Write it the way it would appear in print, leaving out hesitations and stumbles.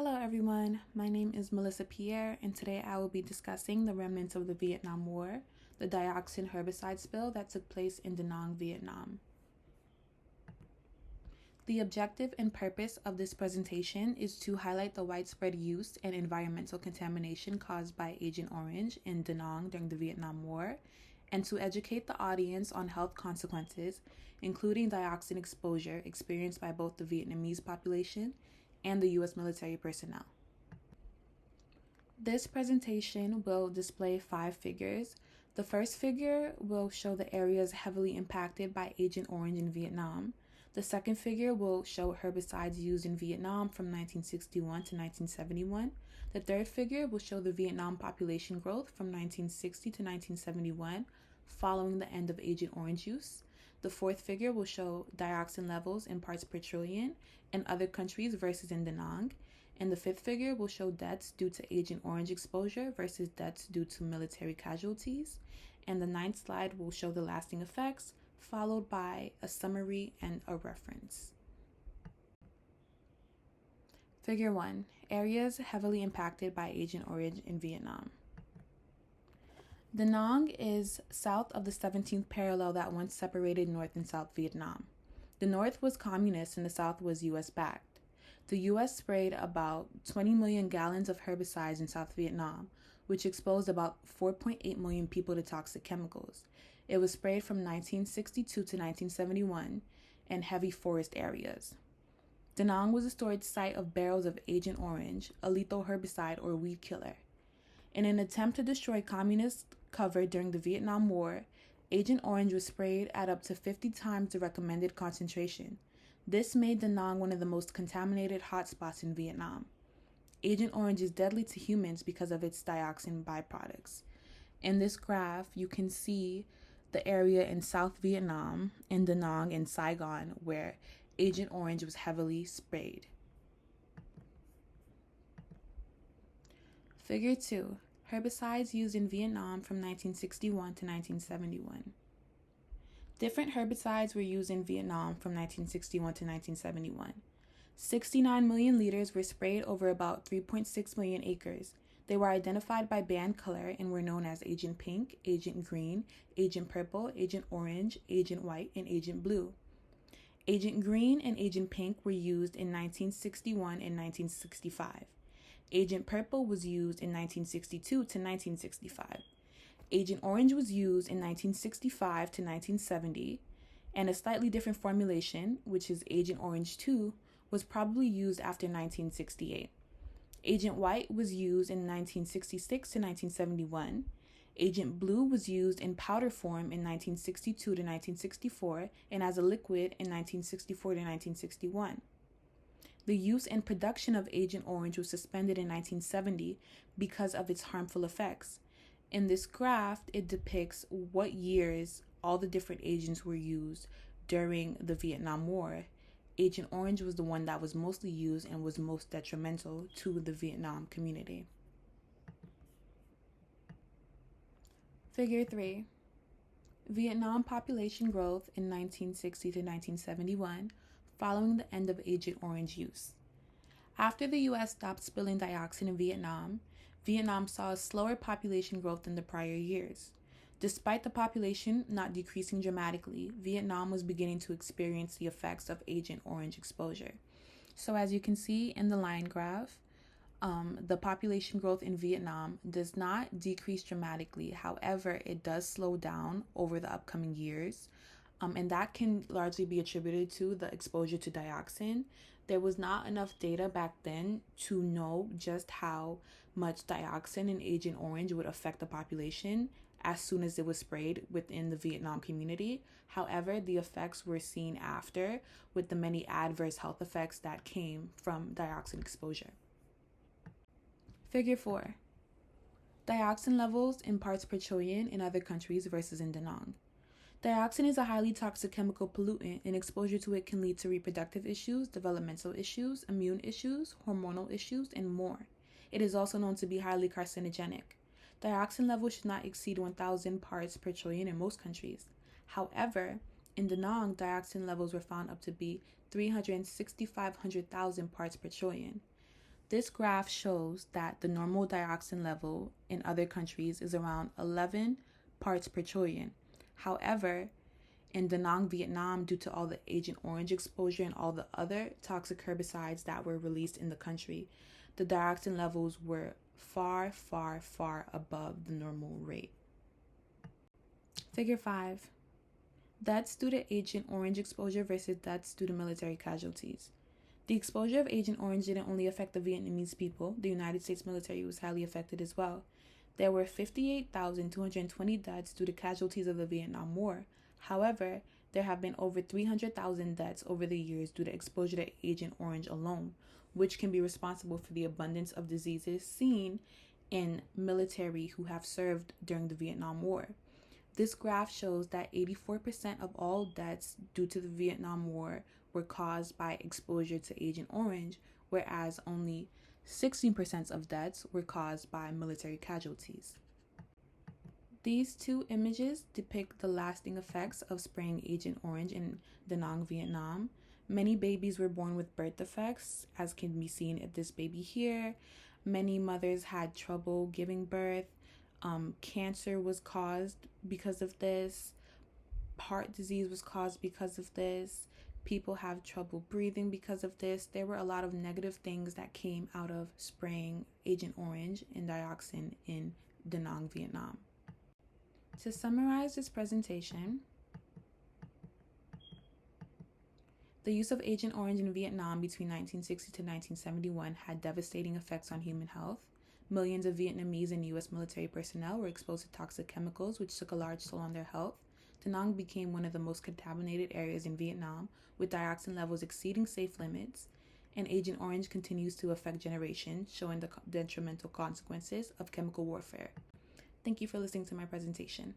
Hello everyone, my name is Melissa Pierre, and today I will be discussing the remnants of the Vietnam War, the Dioxin herbicide spill that took place in Da Nang, Vietnam. The objective and purpose of this presentation is to highlight the widespread use and environmental contamination caused by Agent Orange in Da Nang during the Vietnam War, and to educate the audience on health consequences, including dioxin exposure experienced by both the Vietnamese population and the U.S. military personnel. This presentation will display 5 figures. The first figure will show the areas heavily impacted by Agent Orange in Vietnam. The second figure will show herbicides used in Vietnam from 1961 to 1971. The third figure will show the Vietnam population growth from 1960 to 1971, following the end of Agent Orange use. The fourth figure will show dioxin levels in parts per trillion in other countries versus in Da Nang. And the fifth figure will show deaths due to Agent Orange exposure versus deaths due to military casualties. And the ninth slide will show the lasting effects, followed by a summary and a reference. Figure 1. Areas heavily impacted by Agent Orange in Vietnam. Da Nang is south of the 17th parallel that once separated North and South Vietnam. The North was communist and the South was U.S.-backed. The U.S. sprayed about 20 million gallons of herbicides in South Vietnam, which exposed about 4.8 million people to toxic chemicals. It was sprayed from 1962 to 1971 in heavy forest areas. Da Nang was a storage site of barrels of Agent Orange, a lethal herbicide or weed killer. In an attempt to destroy communist cover during the Vietnam War, Agent Orange was sprayed at up to 50 times the recommended concentration. This made Da Nang one of the most contaminated hotspots in Vietnam. Agent Orange is deadly to humans because of its dioxin byproducts. In this graph, you can see the area in South Vietnam, in Da Nang and Saigon, where Agent Orange was heavily sprayed. Figure 2. Herbicides used in Vietnam from 1961 to 1971. Different herbicides were used in Vietnam from 1961 to 1971. 69 million liters were sprayed over about 3.6 million acres. They were identified by band color and were known as Agent Pink, Agent Green, Agent Purple, Agent Orange, Agent White, and Agent Blue. Agent Green and Agent Pink were used in 1961 and 1965. Agent Purple was used in 1962 to 1965. Agent Orange was used in 1965 to 1970, and a slightly different formulation, which is Agent Orange 2, was probably used after 1968. Agent White was used in 1966 to 1971. Agent Blue was used in powder form in 1962 to 1964 and as a liquid in 1964 to 1961. The use and production of Agent Orange was suspended in 1970 because of its harmful effects. In this graph, it depicts what years all the different agents were used during the Vietnam War. Agent Orange was the one that was mostly used and was most detrimental to the Vietnam community. Figure 3. Vietnam population growth in 1960 to 1971, following the end of Agent Orange use. After the U.S. stopped spilling dioxin in Vietnam, Vietnam saw a slower population growth than the prior years. Despite the population not decreasing dramatically, Vietnam was beginning to experience the effects of Agent Orange exposure. So as you can see in the line graph, the population growth in Vietnam does not decrease dramatically. However, it does slow down over the upcoming years. And that can largely be attributed to the exposure to dioxin. There was not enough data back then to know just how much dioxin in Agent Orange would affect the population as soon as it was sprayed within the Vietnam community. However, the effects were seen after with the many adverse health effects that came from dioxin exposure. Figure 4. Dioxin levels in parts per trillion in other countries versus in Da Nang. Dioxin is a highly toxic chemical pollutant, and exposure to it can lead to reproductive issues, developmental issues, immune issues, hormonal issues, and more. It is also known to be highly carcinogenic. Dioxin levels should not exceed 1,000 parts per trillion in most countries. However, in Da Nang, dioxin levels were found up to be 365,000 parts per trillion. This graph shows that the normal dioxin level in other countries is around 11 parts per trillion. However, in Da Nang, Vietnam, due to all the Agent Orange exposure and all the other toxic herbicides that were released in the country, the dioxin levels were far, far, far above the normal rate. Figure 5. Deaths due to Agent Orange exposure versus deaths due to military casualties. The exposure of Agent Orange didn't only affect the Vietnamese people, the United States military was highly affected as well. There were 58,220 deaths due to casualties of the Vietnam War. However, there have been over 300,000 deaths over the years due to exposure to Agent Orange alone, which can be responsible for the abundance of diseases seen in military who have served during the Vietnam War. This graph shows that 84% of all deaths due to the Vietnam War were caused by exposure to Agent Orange, whereas only 16% of deaths were caused by military casualties. These two images depict the lasting effects of spraying Agent Orange in Da Nang, Vietnam. Many babies were born with birth defects, as can be seen at this baby here. Many mothers had trouble giving birth. Cancer was caused because of this. Heart disease was caused because of this. People have trouble breathing because of this. There were a lot of negative things that came out of spraying Agent Orange and Dioxin in Da Nang, Vietnam. To summarize this presentation, the use of Agent Orange in Vietnam between 1960 to 1971 had devastating effects on human health. Millions of Vietnamese and U.S. military personnel were exposed to toxic chemicals, which took a large toll on their health. Da Nang became one of the most contaminated areas in Vietnam, with dioxin levels exceeding safe limits, and Agent Orange continues to affect generations, showing the detrimental consequences of chemical warfare. Thank you for listening to my presentation.